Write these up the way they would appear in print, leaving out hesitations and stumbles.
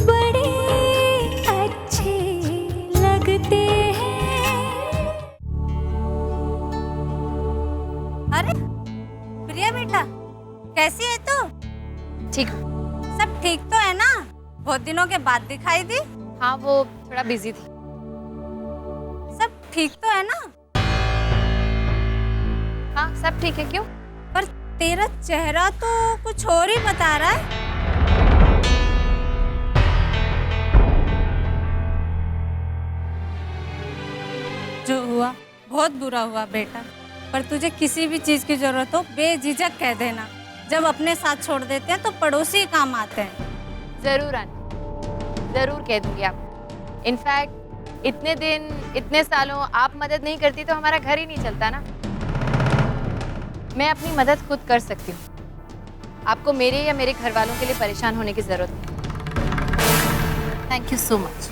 बड़े अच्छे लगते हैं। अरे प्रिया बेटा, कैसी है तू? ठीक। सब ठीक तो है ना? बहुत दिनों के बाद दिखाई दी। हाँ, वो थोड़ा बिजी थी। सब ठीक तो है ना? हाँ, सब ठीक है। क्यों? पर तेरा चेहरा तो कुछ और ही बता रहा है। जो हुआ बहुत बुरा हुआ बेटा, पर तुझे किसी भी चीज की जरूरत हो बेझिझक कह देना। जब अपने साथ छोड़ देते हैं तो पड़ोसी काम आते हैं। जरूर आंटी, जरूर कह दूंगी आप। इनफैक्ट इतने दिन, इतने सालों आप मदद नहीं करती तो हमारा घर ही नहीं चलता ना। मैं अपनी मदद खुद कर सकती हूँ। आपको मेरे या मेरे घर वालों के लिए परेशान होने की जरूरत नहीं। Thank you so much.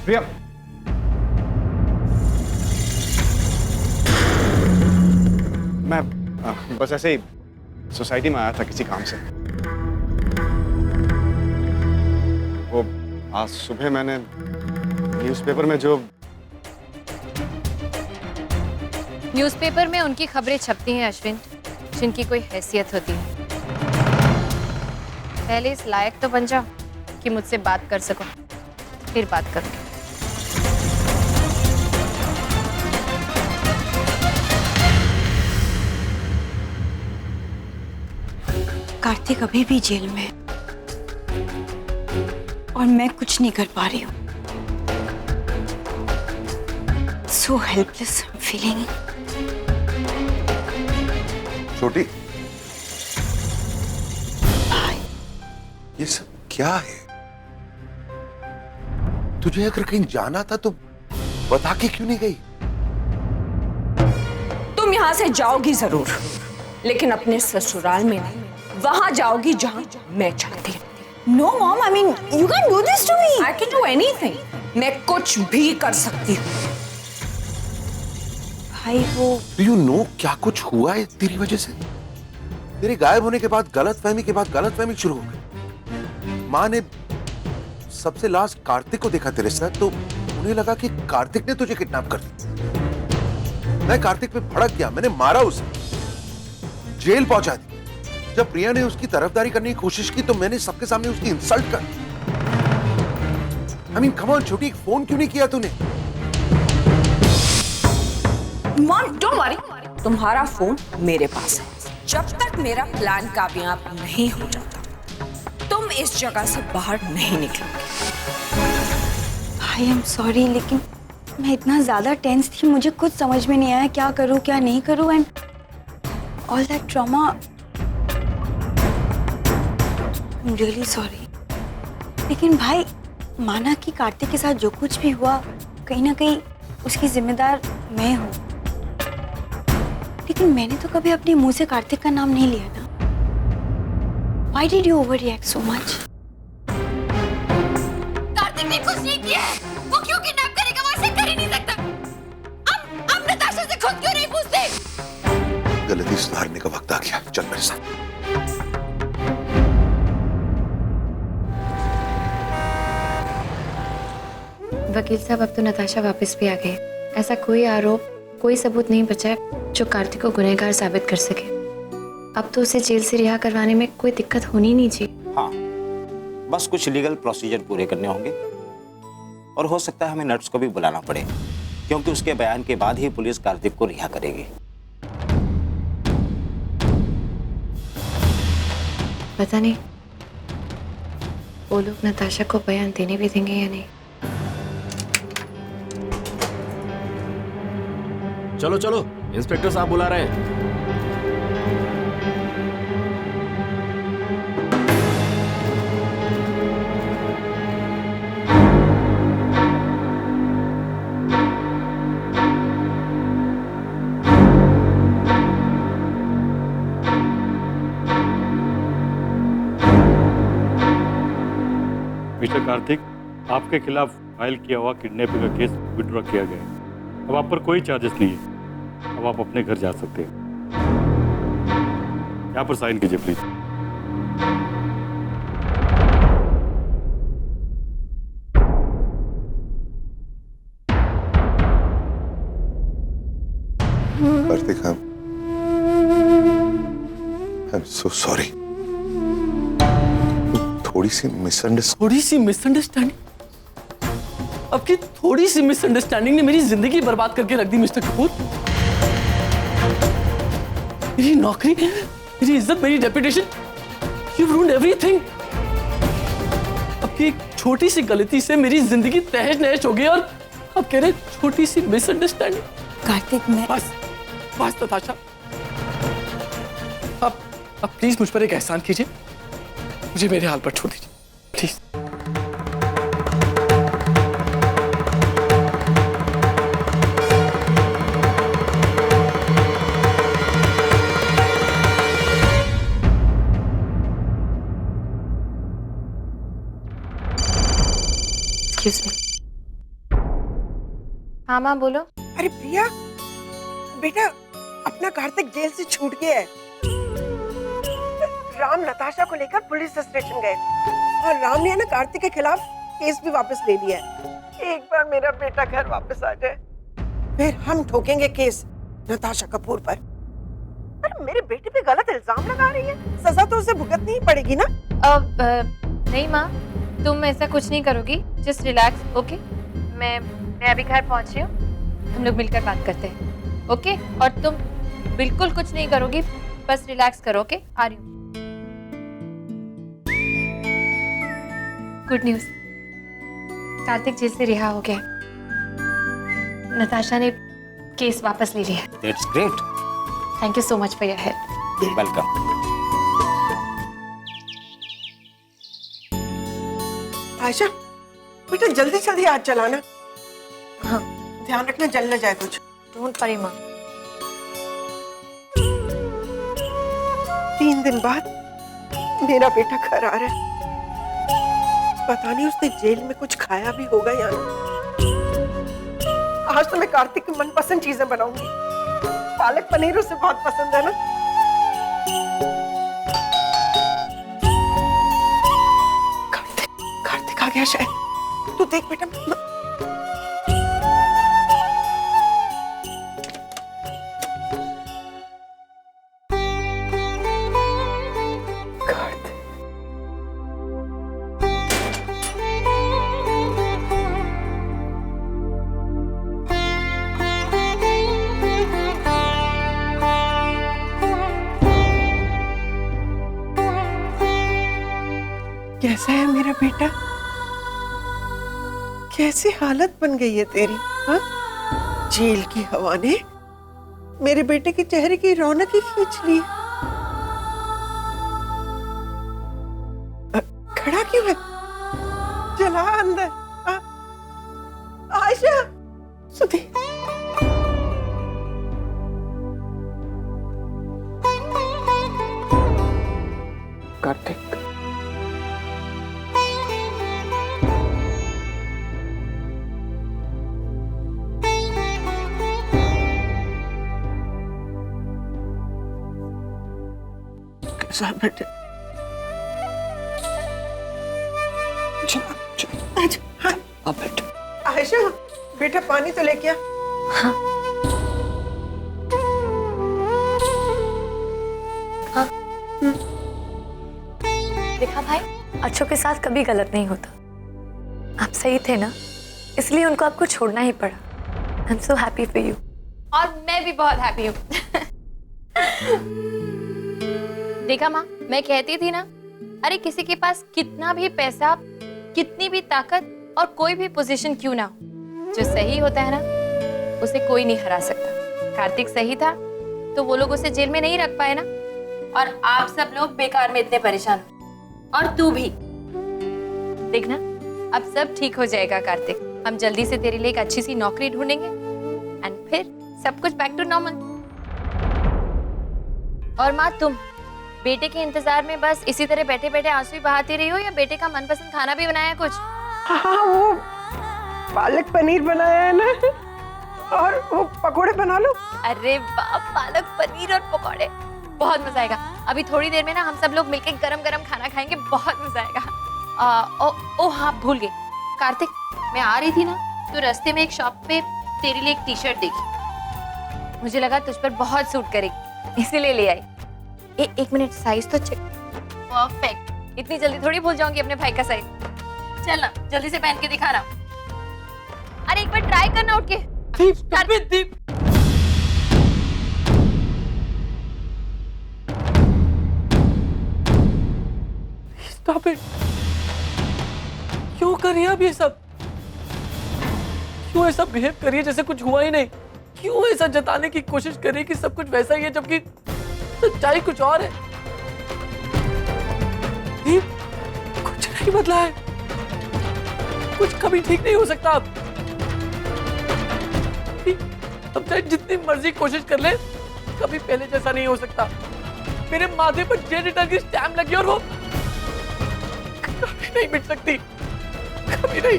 Priya, मैं बस ऐसे ही सोसाइटी में आया था किसी काम से। वो आज सुबह मैंने न्यूज़पेपर में न्यूज़पेपर में उनकी खबरें छपती हैं अश्विन, जिनकी कोई हैसियत होती है। पहले इस लायक तो बन जाओ कि मुझसे बात कर सको, फिर बात करो। कार्तिक अभी भी जेल में है और मैं कुछ नहीं कर पा रही हूँ। So helpless I'm feeling. छोटी, भाई, ये सब क्या है? तुझे अगर कहीं जाना था तो बता के क्यों नहीं गई? तुम यहाँ से जाओगी जरूर, लेकिन अपने ससुराल में नहीं, वहां जाओगी जहां मैं चाहती हूँ। No mom, I mean you can't do this to me. I can do anything. मैं कुछ भी कर सकती हूँ। भाई वो Do you know क्या कुछ हुआ है तेरी वजह से? तेरे गायब होने के बाद गलतफहमी के बाद गलतफहमी शुरू हो गई। माँ ने सबसे लास्ट कार्तिक को देखा तेरे साथ, तो उन्हें लगा कि कार्तिक ने तुझे किडनैप कर लिया। मैं कार्तिक पे भड़क गया, मैंने मारा उसे, जेल पहुंचा दी। जब प्रिया ने उसकी तरफदारी करने की कोशिश की तो मैंने सबके सामने उसकी इंसल्ट कर। I mean, come on, छोटी, एक फोन क्यों नहीं किया तूने? मॉम डोंट वरी, तुम्हारा फोन मेरे पास है। जब तक मेरा प्लान कामयाब नहीं हो जाता तुम इस जगह से बाहर नहीं निकलोगे। भाई आई एम सॉरी, लेकिन मैं इतना ज्यादा टेंस थी, मुझे कुछ समझ में नहीं आया क्या करूं क्या नहीं करूं, and all that trauma. I am really sorry. लेकिन भाई माना कि कार्तिक के साथ जो कुछ भी हुआ कहीं ना कहीं उसकी जिम्मेदार मैं हूं, लेकिन मैंने तो कभी अपने मुंह से कार्तिक का नाम नहीं लिया ना। Why did you overreact so much? Kartik ने कुछ नहीं किया है। वो क्यों किडनैप करेगा? वो ऐसे कर ही नहीं सकता। हम नताशा से खुद क्यों नहीं पूछते? गलती सुधारने का वक्त आ गया, चल मेरे साथ। वकील साहब, अब तो नताशा वापस भी आ गई। ऐसा कोई आरोप, कोई सबूत नहीं बचा है जो कार्तिक को गुनहगार साबित कर सके। अब तो उसे जेल से रिहा करवाने में कोई दिक्कत होनी नहीं चाहिए। हाँ, बस कुछ लीगल प्रोसीजर पूरे करने होंगे और हो सकता है हमें नर्स को भी बुलाना पड़े, क्योंकि उसके बयान के बाद ही पुलिस कार्तिक को रिहा करेगी। पता नहीं वो लोग नताशा को बयान देने भी देंगे या नहीं। चलो चलो, इंस्पेक्टर साहब बुला रहे हैं। मिस्टर कार्तिक, आपके खिलाफ फाइल किया हुआ किडनैपिंग का केस विड्रॉ किया गया है। अब आप पर कोई चार्जेस नहीं है। अब आप अपने घर जा सकते हैं। यहाँ पर साइन कीजिए please. Kartik, I am so sorry. थोड़ी सी मिसअंडरस्टैंडिंग, आपकी थोड़ी सी मिसअंडरस्टैंडिंग ने मेरी जिंदगी बर्बाद करके रख दी मिस्टर कपूर। मेरी नौकरी, मेरी इज्जत, मेरी रेपुटेशन, यू रूइंड एवरीथिंग। आपकी एक छोटी सी गलती से मेरी जिंदगी तहस नहस हो गई और आप कह रहे छोटी सी मिसअंडरस्टैंडिंग। कार्तिक, मैं बस नताशा, आप प्लीज मुझ पर एक एहसान कीजिए, मुझे मेरे हाल पर छोड़ दीजिए प्लीज। Excuse me. हाँ माँ बोलो। अरे प्रिया, बेटा अपना कार्तिक जेल से छूट गया है। राम नताशा को लेकर पुलिस स्टेशन गए थे और राम ने ना कार्तिक के खिलाफ केस भी वापस ले लिया है। एक बार मेरा बेटा घर वापस आ जाए, फिर हम ठोकेंगे केस नताशा कपूर पर। अरे मेरे बेटे पे गलत इल्जाम लगा रही है, सजा तो उसे भुगतनी ही पड़ेगी ना। नहीं माँ, तुम ऐसा कुछ नहीं करोगी, जस्ट रिलैक्स। ओके, मैं अभी घर पहुंच रही हूँ, हम लोग मिलकर बात करते हैं। ओके, और तुम बिल्कुल कुछ नहीं करोगी, बस रिलैक्स करो। ओके, आ रही हूँ। गुड न्यूज़, कार्तिक जेल से रिहा हो गया। नताशा ने केस वापस ले लिया। That's great. Thank you so much for your help. Welcome. Ayesha बेटा जल्दी जल्दी हाथ चलाना। हाँ, ध्यान रखना जल न जाए कुछ। डोंट वरी माँ। 3 दिन बाद मेरा बेटा घर आ रहा है। पता नहीं उसने जेल में कुछ खाया भी होगा या नहीं। आज तो मैं कार्तिक की मनपसंद चीजें बनाऊंगी। पालक पनीर उसे बहुत पसंद है ना। कार्तिक आ गया शायद, तू देख बेटा। कैसा है मेरा बेटा? कैसी हालत बन गई है तेरी? हाँ? जेल की हवा ने मेरे बेटे के चेहरे की रौनक ही खींच ली। खड़ा क्यों है? चला अंदर। आयशा, सुधी। कार्तिक, बेटे आयशा, बेटा पानी तो लेके आ। हाँ। हाँ। देखा भाई, अच्छों के साथ कभी गलत नहीं होता। आप सही थे ना, इसलिए उनको आपको छोड़ना ही पड़ा। I am so happy for you. और मैं भी बहुत हैप्पी हूँ। देखा माँ, मैं कहती थी ना, अरे किसी के पास कितना भी पैसा, कितनी भी ताकत और कोई भी पोजीशन क्यों ना हो, जो सही होता है ना, उसे कोई नहीं हरा सकता। कार्तिक सही था तो वो लोग उसे जेल में नहीं रख पाए ना, और आप सब लोग बेकार में इतने परेशान हो। और तू भी देखना, अब सब ठीक हो जाएगा कार्तिक। हम जल्दी से तेरे लिए एक अच्छी सी नौकरी ढूंढेंगे एंड फिर सब कुछ बैक टू नॉर्मल। और माँ, तुम बेटे के इंतजार में बस इसी तरह बैठे बैठे आंसू ही बहाती रही हो, या बेटे का मनपसंद खाना भी बनाया कुछ? हाँ, वो पालक पनीर बनाया है ना, और वो पकोड़े बना लो। अरे वाह, पालक पनीर और पकोड़े। बहुत मजा आएगा। अभी थोड़ी देर में ना हम सब लोग मिलके गरम गरम खाना खाएंगे, बहुत मजा आएगा। ओ हाँ, भूल गई कार्तिक, मैं आ रही थी ना तो रास्ते में एक शॉप पे तेरे लिए एक टी शर्ट देखी, मुझे लगा तुझ पर बहुत सूट करेगी, इसीलिए ले आई। एक मिनट, साइज तो चेक। परफेक्ट, इतनी जल्दी थोड़ी भूल जाऊंगी अपने भाई का साइज। चल ना, जल्दी से पहन के दिखा रहा। अरे एक बार ट्राई करना उठ के। दीप, stop it, Deep. Stop it। क्यों कर रही है आप ये सब? क्यों ऐसा बिहेव करिए जैसे कुछ हुआ ही नहीं? क्यों ऐसा जताने की कोशिश कर रही है कि सब कुछ वैसा ही है जबकि सच्चाई कुछ और है? दीप, कुछ नहीं बदला है, कुछ कभी ठीक नहीं हो सकता। अब चाहे जितनी मर्जी कोशिश कर ले, कभी पहले जैसा नहीं हो सकता। मेरे माथे पर जे रिटर्न की स्टैम्प लगी और वो कभी नहीं मिट सकती, कभी नहीं।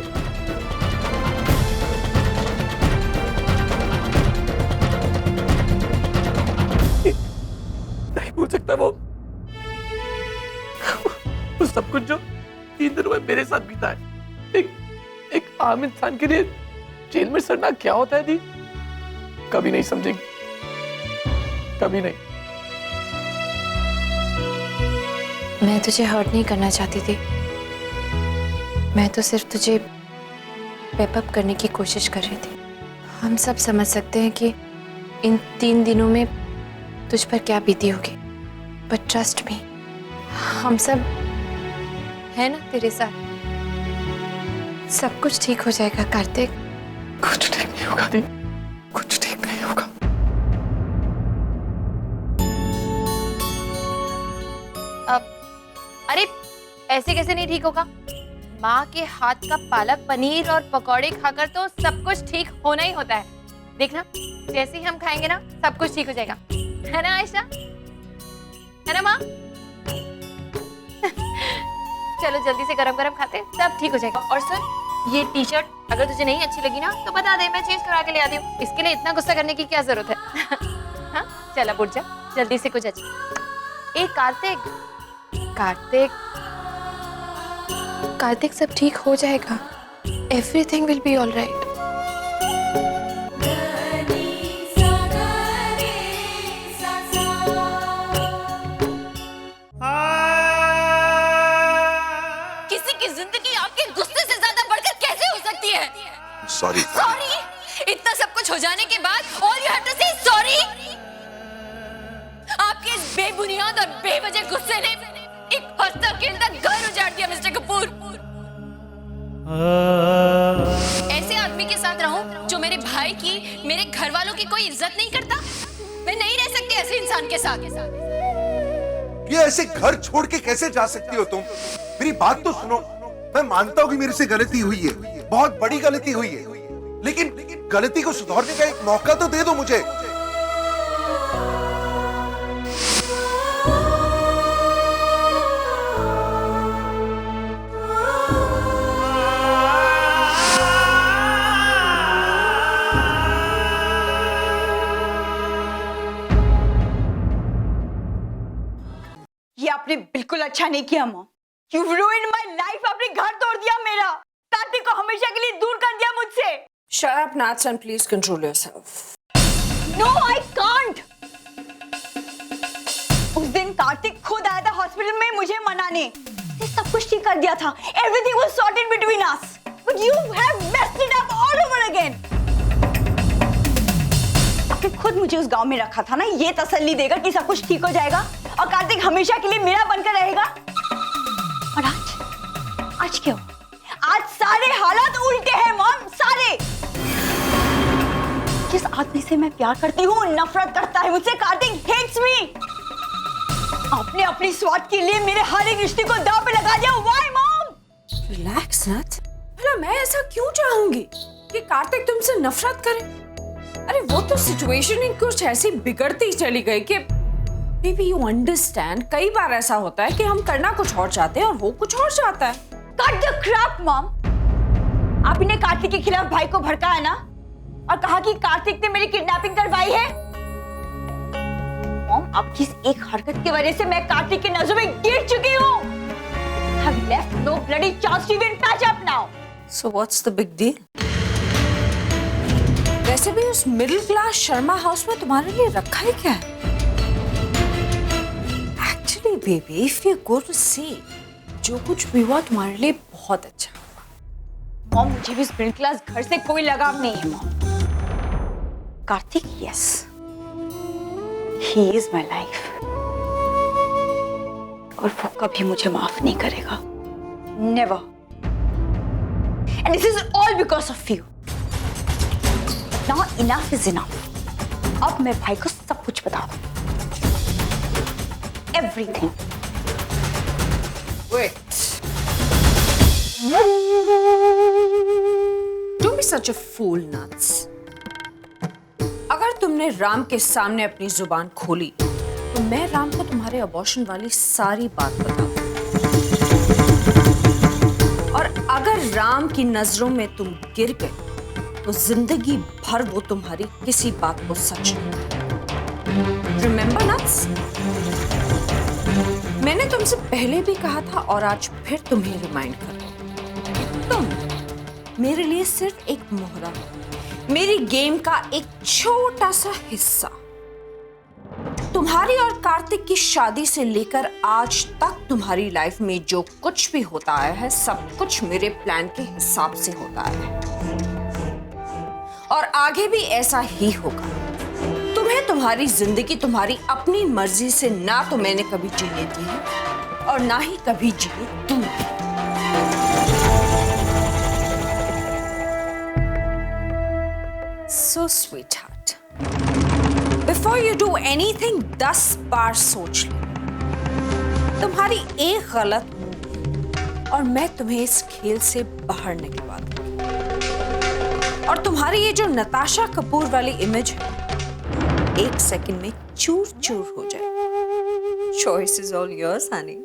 नहीं भूल सकता वो सब कुछ जो 3 दिनों में मेरे साथ बीता है। एक आम इंसान के लिए जेल में सड़ना क्या होता है दी? कभी नहीं समझेगी, कभी नहीं। मैं तुझे हर्ट नहीं करना चाहती थी, मैं तो सिर्फ तुझे पेप अप करने की कोशिश कर रही थी। हम सब समझ सकते हैं कि इन 3 दिनों में तुझ पर क्या बीती होगी, बट ट्रस्ट मी, हम सब है ना तेरे साथ। सब कुछ ठीक हो जाएगा कार्तिक। कुछ ठीक नहीं होगा दी, कुछ ठीक नहीं होगा। अरे ऐसे कैसे नहीं ठीक होगा? माँ के हाथ का पालक पनीर और पकौड़े खाकर तो सब कुछ ठीक होना ही होता है। देखना, जैसे ही हम खाएंगे ना सब कुछ ठीक हो जाएगा, है ना आयशा? है ना माँ? चलो जल्दी से गरम गरम खाते हैं, सब ठीक हो जाएगा। और सुन, ये टी शर्ट अगर तुझे नहीं अच्छी लगी ना तो बता दे, मैं चेंज करा के ले आती हूँ। इसके लिए इतना गुस्सा करने की क्या जरूरत है? हाँ चल अब उठ जा, जल्दी से कुछ अच्छा। ए कार्तिक, कार्तिक, कार्तिक, सब ठीक हो जाएगा। Everything will be all right. किसी की जिंदगी आपके गुस्से से ज्यादा बढ़कर कैसे हो सकती है? सॉरी। सॉरी? इतना सब कुछ हो जाने के बाद ऑल यू हैव टू से सॉरी? आपके इस बेबुनियाद और बेवजह गुस्से ने एक हंसता खेलता घर उजाड़ दिया मिस्टर कपूर। ऐसे आदमी के साथ रहूं जो मेरे भाई की, मेरे घर वालों की कोई इज्जत नहीं करता? मैं नहीं रह सकती ऐसे इंसान के साथ। ये ऐसे घर छोड़ के कैसे जा सकती हो तुम? मेरी बात तो सुनो। मैं मानता हूँ कि मेरे से गलती हुई है, बहुत बड़ी गलती हुई है, लेकिन गलती को सुधारने का एक मौका तो दे दो मुझे। ये आपने बिल्कुल अच्छा नहीं किया mom. You've ruined my life। आपने घर तोड़ दिया मेरा, कार्तिक को हमेशा के लिए दूर कर दिया मुझसे। Shut up, Nats, and please control yourself. No, I can't। उस दिन कार्तिक खुद आया था हॉस्पिटल में मुझे मनाने। ये सब कुछ ठीक कर दिया था। Everything was sorted between us, but you have messed it up all over again। आपने खुद मुझे उस गांव में रखा था ना, ये तसल्ली देकर कि सब कुछ ठीक हो जाएगा और कार्तिक हमेशा के लिए मेरा बनकर रहेगा। और आज क्यों? आज सारे हालात उल्टे हैं मॉम, सारे। जिस आदमी से मैं प्यार करती हूँ नफरत करता है मुझसे। Kartik hates me। आपने अपनी स्वार्थ के लिए मेरे हर एक रिश्ते को दांव पे लगा दिया। Why mom? Relax, Nat। भला मैं ऐसा क्यों चाहूंगी कि कार्तिक तुमसे नफरत करे? अरे वो तो सिचुएशन ही कुछ ऐसी बिगड़ती चली गई कि Maybe you understand, कई बार ऐसा होता है कि हम करना कुछ और चाहते हैं और वो कुछ और चाहता है। Cut the crap, mom। आपने कार्तिक के खिलाफ भाई को भड़काया ना और कहा कि कार्तिक ने मेरी किडनैपिंग करवाई है। मॉम, आपकी इस एक हरकत की वजह से मैं कार्तिक की नजरों में गिर चुकी हूँ। Have left no bloody chance to even patch up now. So what's the big deal? वैसे भी उस मिडिल क्लास शर्मा हाउस में तुम्हारे लिए रखा ही क्या है? Actually baby, if you go to see, जो कुछ भी हुआ तुम्हारे लिए बहुत अच्छा हुआ। मॉम, मुझे भी इस मिडिल क्लास घर से कोई लगाव नहीं है mom. Kartik, yes, he is my life. और वो कभी मुझे माफ नहीं करेगा। Never. And this is all because of you. Now enough is enough. अब मैं भाई को सब कुछ बता दूं। Everything. Wait. Don't be such a fool, Nuts. अगर तुमने राम के सामने अपनी जुबान खोली तो मैं राम को तुम्हारे अबॉर्शन वाली सारी बात बताऊं। और अगर राम की नजरों में तुम गिर गए तो जिंदगी भर वो तुम्हारी किसी बात को सच नहीं। Remember nuts? मैंने तुमसे पहले भी कहा था और आज फिर तुम्हें रिमाइंड कर रही हूं। तुम मेरे लिए सिर्फ एक मोहरा हो, मेरी गेम का एक छोटा सा हिस्सा। तुम्हारी और कार्तिक की शादी से लेकर आज तक तुम्हारी लाइफ में जो कुछ भी होता आया है, सब कुछ मेरे प्लान के हिसाब से होता आया है और आगे भी ऐसा ही होगा। तुम्हें तुम्हारी जिंदगी तुम्हारी अपनी मर्जी से ना तो मैंने कभी जीने दी है और ना ही कभी जीने दूंगी। So sweetheart, before you do anything 10 बार सोच लो। तुम्हारी एक गलत मूव और मैं तुम्हें इस खेल से बाहर निकलवा दूंगी और तुम्हारी ये जो नताशा कपूर वाली इमेज है 1 सेकंड में चूर चूर हो जाए। Choice is all yours, honey.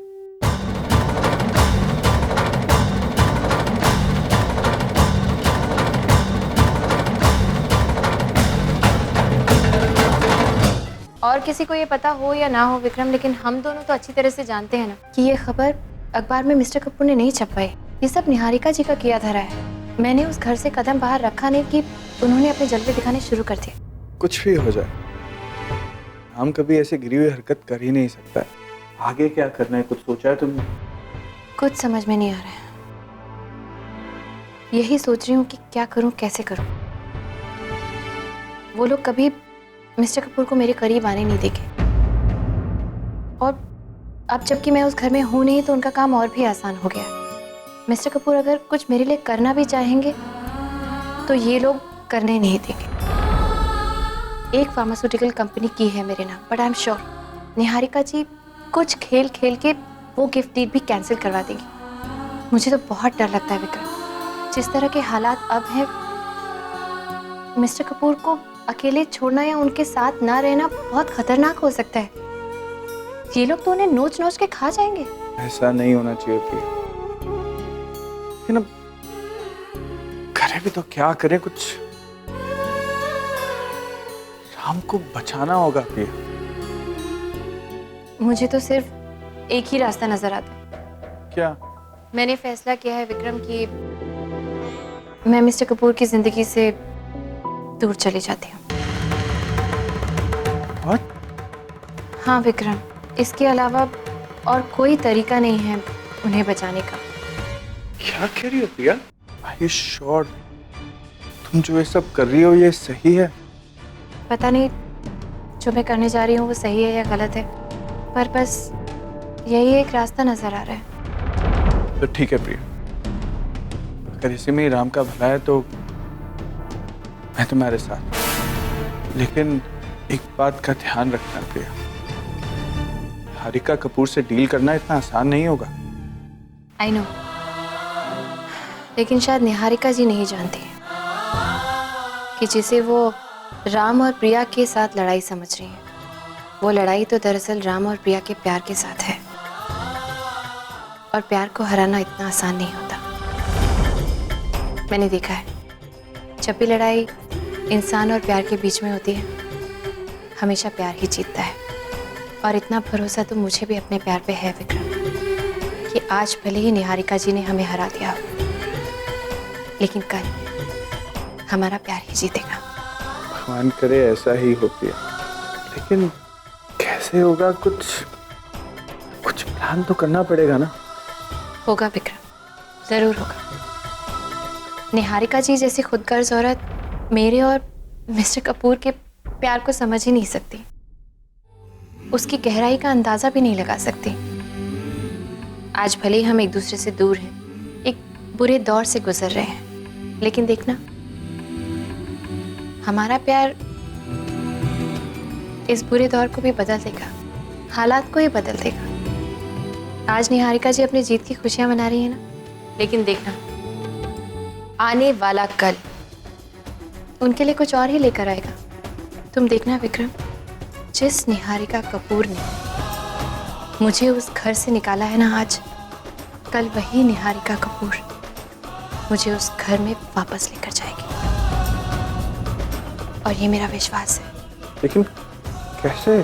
और किसी को ये पता हो या ना हो विक्रम, लेकिन हम दोनों तो अच्छी तरह से जानते हैं ना कि ये खबर अखबार में मिस्टर कपूर ने नहीं छपवाई। ये सब निहारिका जी का किया धरा है। मैंने उस घर से कदम बाहर रखा नहीं कि उन्होंने अपने जलवे दिखाने शुरू कर दिए। कुछ भी हो जाए, हम कभी ऐसे गिरी हुई हरकत कर ही नहीं सकता। आगे क्या करना है, कुछ सोचा है तुमने? कुछ समझ में नहीं आ रहा है। यही सोच रही हूँ कि क्या करूँ, कैसे करूँ। वो लोग कभी मिस्टर कपूर को मेरे करीब आने नहीं देंगे और अब जबकि मैं उस घर में हूं नहीं तो उनका काम और भी आसान हो गया। मिस्टर कपूर अगर कुछ मेरे लिए करना भी चाहेंगे तो ये लोग करने नहीं देंगे। एक फार्मास्यूटिकल कंपनी की है मेरे नाम, but I am sure Niharika ji कुछ खेल खेल के वो गिफ्ट डीड भी कैंसिल करवा देंगी। मुझे तो बहुत डर लगता है विक्रम, जिस तरह के हालात अब हैं, मिस्टर कपूर को अकेले छोड़ना या उनके साथ ना रहना बहुत खतरनाक हो सकता है। ये लोग तो उन्हें नोच नोच के खा जाएंगे। ऐसा नहीं होना चाहिए प्रिया। लेकिन अब करे भी तो क्या करे, कुछ राम को बचाना होगा प्रिया। मुझे तो सिर्फ एक ही रास्ता नजर आता है। क्या? मैंने फैसला किया है विक्रम कि मैं मिस्टर कपूर की जिंदगी से दूर चली जाती हूँ। हाँ विक्रम, इसके अलावा और कोई तरीका नहीं है उन्हें बचाने का। क्या कह रही हो प्रिया? Are you sure? तुम जो ये सब कर रही हो ये सही है? पता नहीं जो मैं करने जा रही हूँ वो सही है या गलत है, पर बस यही एक रास्ता नजर आ रहा है। तो ठीक है प्रिया, अगर इसी में ही राम का भला है तो मैं तुम्हारे साथ। लेकिन एक बात का ध्यान रखना प्रिया, हारिका कपूर से डील करना इतना आसान नहीं होगा। आई नो, लेकिन शायद निहारिका जी नहीं जानती कि जिसे वो राम और प्रिया के साथ लड़ाई समझ रही है, वो लड़ाई तो दरअसल राम और प्रिया के प्यार के साथ है। और प्यार को हराना इतना आसान नहीं होता। मैंने देखा है, जब भी लड़ाई इंसान और प्यार के बीच में होती है, हमेशा प्यार ही जीतता है। और इतना भरोसा तो मुझे भी अपने प्यार पे है विक्रम, कि आज भले ही निहारिका जी ने हमें हरा दिया, लेकिन कल हमारा प्यार ही जीतेगा। भगवान करे ऐसा ही हो पिया, लेकिन कैसे होगा? कुछ प्लान तो करना पड़ेगा ना। होगा विक्रम, जरूर होगा। निहारिका जी जैसी खुदगर्ज औरत मेरे और मिस्टर कपूर के प्यार को समझ ही नहीं सकती, उसकी गहराई का अंदाजा भी नहीं लगा सकती। आज भले ही हम एक दूसरे से दूर हैं, एक बुरे दौर से गुजर रहे हैं, लेकिन देखना हमारा प्यार इस बुरे दौर को भी बदल देगा, हालात को ही बदल देगा। आज निहारिका जी अपनी जीत की खुशियां मना रही है ना, लेकिन देखना आने वाला कल उनके लिए कुछ और ही लेकर आएगा। तुम देखना विक्रम, जिस निहारिका कपूर ने मुझे उस घर से निकाला है ना आज, कल वही निहारिका कपूर मुझे उस घर में वापस लेकर जाएगी, और ये मेरा विश्वास है। लेकिन कैसे?